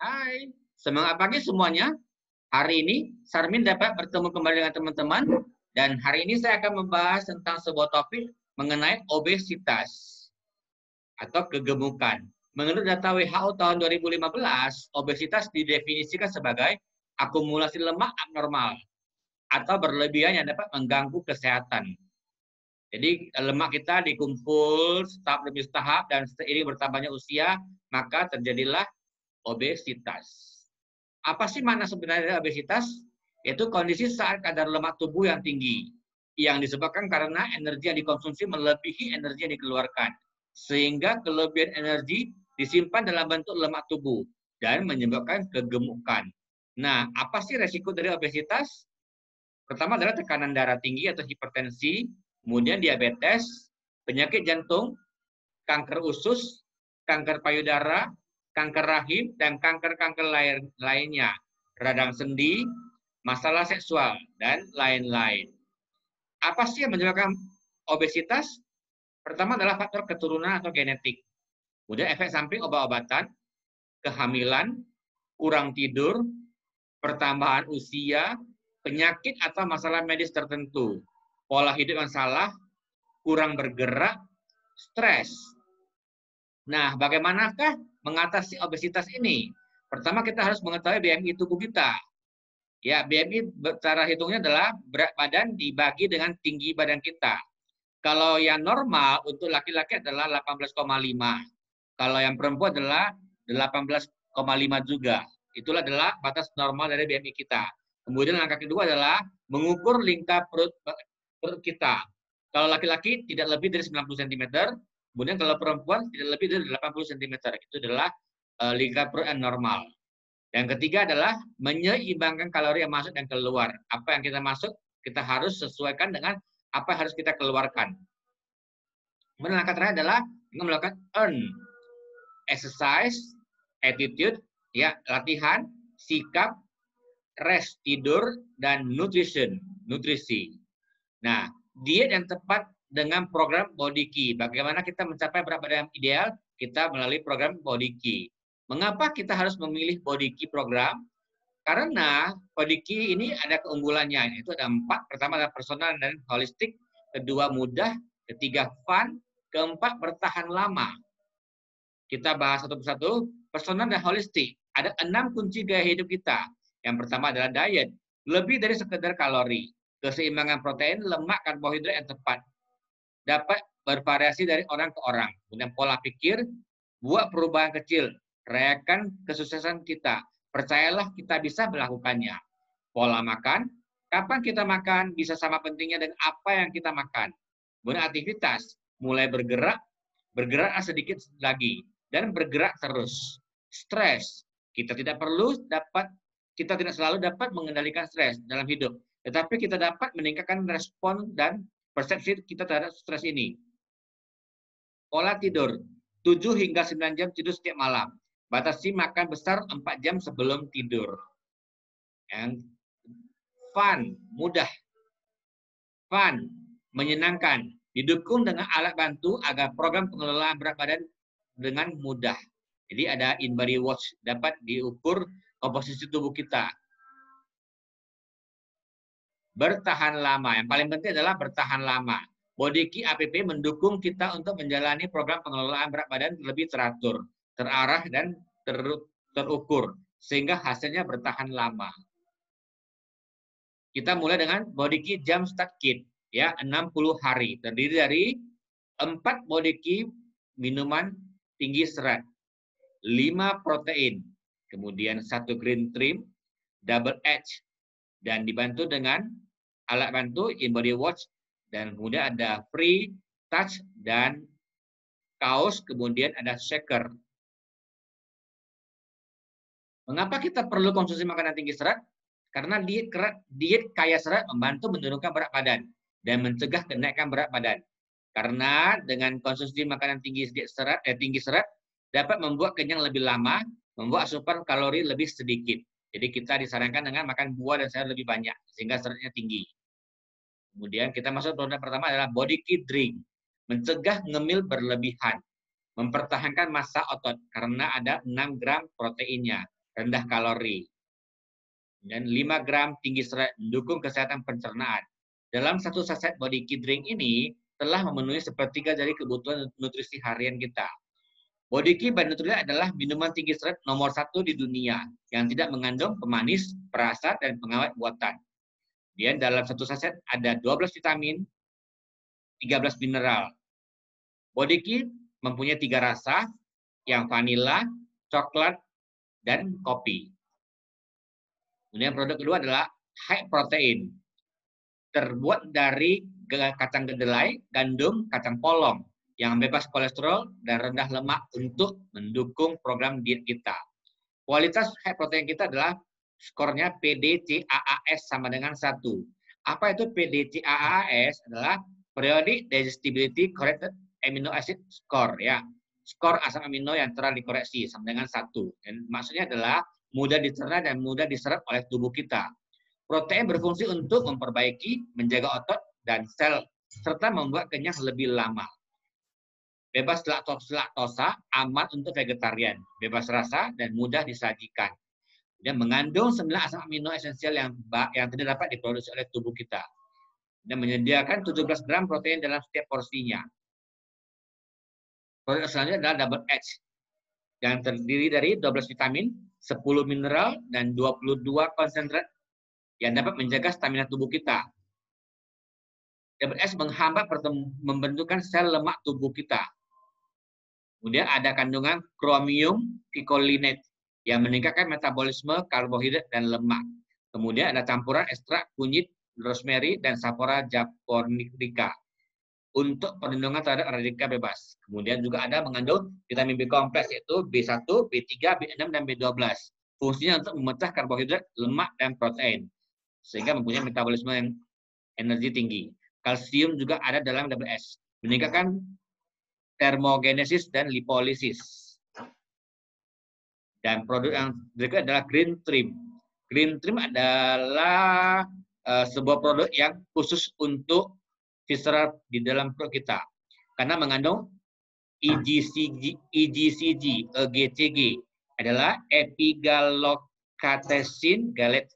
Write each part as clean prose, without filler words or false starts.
Hai, semangat pagi semuanya. Hari ini Sarmin dapat bertemu kembali dengan teman-teman dan hari ini saya akan membahas tentang sebuah topik mengenai obesitas atau kegemukan. Menurut data WHO tahun 2015, obesitas didefinisikan sebagai akumulasi lemak abnormal atau berlebihan yang dapat mengganggu kesehatan. Jadi lemak kita dikumpul tahap demi tahap dan seiring bertambahnya usia, maka terjadilah obesitas. Apa sih makna sebenarnya obesitas? Yaitu kondisi saat kadar lemak tubuh yang tinggi, yang disebabkan karena energi yang dikonsumsi melebihi energi yang dikeluarkan, sehingga kelebihan energi disimpan dalam bentuk lemak tubuh dan menyebabkan kegemukan. Nah, apa sih resiko dari obesitas? Pertama adalah tekanan darah tinggi atau hipertensi, kemudian diabetes, penyakit jantung, kanker usus, kanker payudara, kanker rahim, dan kanker-kanker lainnya, radang sendi, masalah seksual, dan lain-lain. Apa sih yang menyebabkan obesitas? Pertama adalah faktor keturunan atau genetik. Kemudian efek samping obat-obatan, kehamilan, kurang tidur, pertambahan usia, penyakit atau masalah medis tertentu, pola hidup yang salah, kurang bergerak, stres. Nah, bagaimanakah mengatasi obesitas ini? Pertama, kita harus mengetahui BMI tubuh kita. Ya, BMI cara hitungnya adalah berat badan dibagi dengan tinggi badan kita. Kalau yang normal untuk laki-laki adalah 18,5. Kalau yang perempuan adalah 18,5 juga. Itulah adalah batas normal dari BMI kita. Kemudian langkah kedua adalah mengukur lingkar perut kita. Kalau laki-laki tidak lebih dari 90 cm, kemudian kalau perempuan tidak lebih dari 80 cm. Itu adalah lingkar perut yang normal. Yang ketiga adalah menyeimbangkan kalori yang masuk dan keluar. Apa yang kita masuk, kita harus sesuaikan dengan apa yang harus kita keluarkan. Kemudian langkah terakhir adalah melakukan exercise, attitude, ya latihan, sikap, rest, tidur, dan nutrisi. Nah, diet yang tepat dengan program Body Key. Bagaimana kita mencapai berat badan yang ideal? Kita melalui program Body Key. Mengapa kita harus memilih Body Key program? Karena Body Key ini ada keunggulannya. Itu ada 4. Pertama adalah personal dan holistik. Kedua mudah. Ketiga fun. Keempat bertahan lama. Kita bahas satu persatu. Personal dan holistik. Ada 6 kunci gaya hidup kita. Yang pertama adalah diet. Lebih dari sekedar kalori. Keseimbangan protein, lemak, karbohidrat yang tepat. Dapat bervariasi dari orang ke orang. Kemudian pola pikir, buat perubahan kecil. Rayakan kesuksesan kita. Percayalah kita bisa melakukannya. Pola makan, kapan kita makan bisa sama pentingnya dengan apa yang kita makan. Kemudian aktivitas, mulai bergerak sedikit lagi dan bergerak terus. Stres, kita tidak selalu dapat mengendalikan stres dalam hidup, tetapi kita dapat meningkatkan respon dan persepsi kita terhadap stres ini. Pola tidur, 7 hingga 9 jam tidur setiap malam. Batasi makan besar 4 jam sebelum tidur. Yang fun, mudah. Fun, menyenangkan. Didukung dengan alat bantu agar program pengelolaan berat badan dengan mudah. Jadi ada InBody Watch, dapat diukur komposisi tubuh kita. Bertahan lama. Yang paling penting adalah bertahan lama. Body Key APP mendukung kita untuk menjalani program pengelolaan berat badan lebih teratur, terarah, dan terukur, sehingga hasilnya bertahan lama. Kita mulai dengan Body Key Jump Start Kit, ya 60 hari. Terdiri dari 4 Body Key minuman tinggi serat, 5 protein, kemudian 1 green trim, double edge, dan dibantu dengan alat bantu InBody Watch, dan kemudian ada free touch dan kaos, kemudian ada shaker. Mengapa kita perlu konsumsi makanan tinggi serat? Karena diet kaya serat membantu menurunkan berat badan dan mencegah kenaikan berat badan. Karena dengan konsumsi makanan tinggi serat dapat membuat kenyang lebih lama, membuat asupan kalori lebih sedikit. Jadi kita disarankan dengan makan buah dan sayur lebih banyak sehingga seratnya tinggi. Kemudian kita masuk produk pertama adalah Body Key Drink, mencegah ngemil berlebihan, mempertahankan massa otot karena ada 6 gram proteinnya. rendah kalori. Dan 5 gram tinggi serat, mendukung kesehatan pencernaan. Dalam satu saset body key drink ini telah memenuhi sepertiga dari kebutuhan nutrisi harian kita. Body Key by Nutrilite adalah minuman tinggi serat nomor 1 di dunia yang tidak mengandung pemanis, perasa, dan pengawet buatan. Dan dalam satu saset ada 12 vitamin, 13 mineral. Body Key mempunyai 3 rasa, yang vanila, coklat, dan kopi. Kemudian produk kedua adalah high protein. Terbuat dari kacang kedelai, gandum, kacang polong, yang bebas kolesterol dan rendah lemak untuk mendukung program diet kita. Kualitas high protein kita adalah skornya PDCAAS sama dengan 1. Apa itu PDCAAS? Adalah Periodic Digestibility Corrected Amino Acid Score, ya. Skor asam amino yang telah dikoreksi sama dengan 1. Dan maksudnya adalah mudah dicerna dan mudah diserap oleh tubuh kita. Protein berfungsi untuk memperbaiki, menjaga otot dan sel serta membuat kenyang lebih lama. Bebas laktosa, aman untuk vegetarian, bebas rasa, dan mudah disajikan. Dan mengandung 9 asam amino esensial yang tidak dapat diproduksi oleh tubuh kita. Dan menyediakan 17 gram protein dalam setiap porsinya. Produk selanjutnya adalah Double H, yang terdiri dari 12 vitamin, 10 mineral, dan 22 konsentrat yang dapat menjaga stamina tubuh kita. Double H menghambat pembentukan sel lemak tubuh kita. Kemudian ada kandungan chromium picolinate yang meningkatkan metabolisme karbohidrat dan lemak. Kemudian ada campuran ekstrak kunyit, rosemary, dan sapora japonica untuk perlindungan terhadap radikal bebas. Kemudian juga ada mengandung vitamin B kompleks yaitu B1, B3, B6, dan B12. Fungsinya untuk memecah karbohidrat, lemak, dan protein sehingga mempunyai metabolisme yang energi tinggi. Kalsium juga ada dalam double S, meningkatkan termogenesis dan lipolisis. Dan produk yang berikut adalah Green Trim. Green Trim adalah sebuah produk yang khusus untuk visceral di dalam perut kita. Karena mengandung EGCG adalah epigallocatechin gallate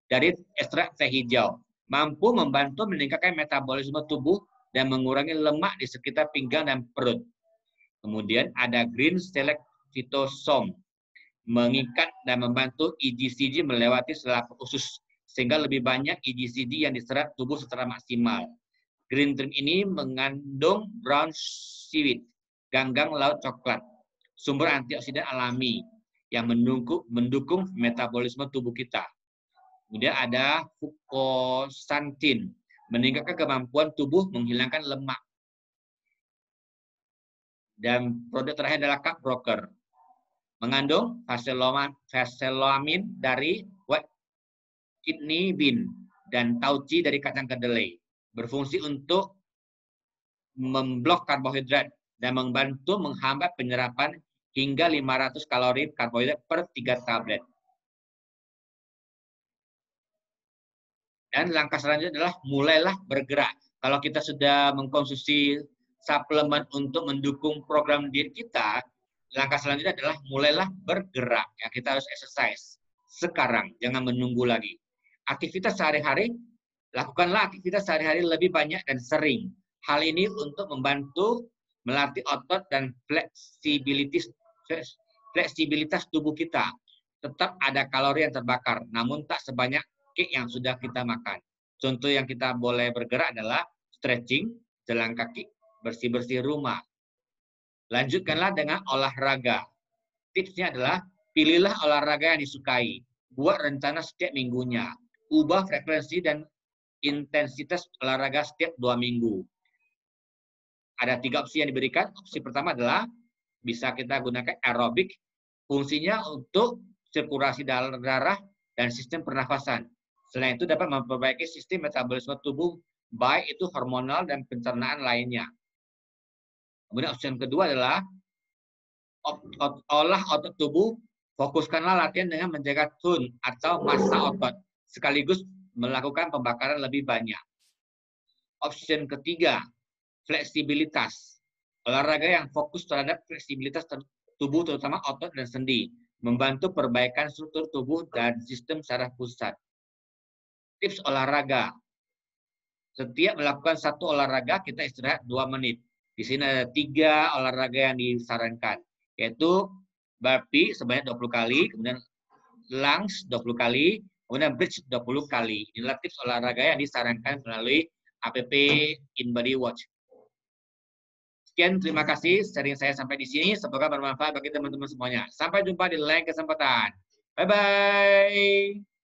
dari ekstrak teh hijau. Mampu membantu meningkatkan metabolisme tubuh dan mengurangi lemak di sekitar pinggang dan perut. Kemudian ada Green Select Phytosome, mengikat dan membantu EGCG melewati selaput usus, sehingga lebih banyak EGCG yang diserap tubuh secara maksimal. Green Trim ini mengandung brown seaweed, ganggang laut coklat, sumber antioksidan alami yang mendukung metabolisme tubuh kita. Kemudian ada fucoxanthin, meningkatkan kemampuan tubuh menghilangkan lemak. Dan produk terakhir adalah Cup Broker, mengandung faseloamin dari white kidney bean dan tauci dari kacang kedelai, berfungsi untuk memblok karbohidrat dan membantu menghambat penyerapan hingga 500 kalori karbohidrat per 3 tablet. Dan langkah selanjutnya adalah mulailah bergerak. Kalau kita sudah mengkonsumsi suplemen untuk mendukung program diet kita, langkah selanjutnya adalah mulailah bergerak. Ya, kita harus exercise sekarang, jangan menunggu lagi. Aktivitas sehari-hari, lakukanlah aktivitas sehari-hari lebih banyak dan sering. Hal ini untuk membantu melatih otot dan fleksibilitas tubuh kita. Tetap ada kalori yang terbakar, namun tak sebanyak cake yang sudah kita makan. Contoh yang kita boleh bergerak adalah stretching, jalan kaki, bersih-bersih rumah. Lanjutkanlah dengan olahraga. Tipsnya adalah pilihlah olahraga yang disukai. Buat rencana setiap minggunya. Ubah frekuensi dan intensitas olahraga setiap 2 minggu. Ada 3 opsi yang diberikan. Opsi pertama adalah bisa kita gunakan aerobik. Fungsinya untuk sirkulasi darah dan sistem pernafasan. Selain itu dapat memperbaiki sistem metabolisme tubuh, baik itu hormonal dan pencernaan lainnya. Kemudian opsi yang kedua adalah olah otot tubuh, fokuskanlah latihan dengan menjaga tone atau massa otot, sekaligus melakukan pembakaran lebih banyak. Opsi yang ketiga, fleksibilitas. Olahraga yang fokus terhadap fleksibilitas tubuh, terutama otot dan sendi. membantu perbaikan struktur tubuh dan sistem saraf pusat. Tips olahraga. Setiap melakukan satu olahraga, kita istirahat 2 menit. Di sini ada 3 olahraga yang disarankan, yaitu burpee sebanyak 20 kali, kemudian lunge 20 kali, kemudian bridge 20 kali. Inilah tips olahraga yang disarankan melalui APP InBody Watch. Sekian, terima kasih sharing saya sampai di sini. Semoga bermanfaat bagi teman-teman semuanya. Sampai jumpa di lain kesempatan. Bye-bye.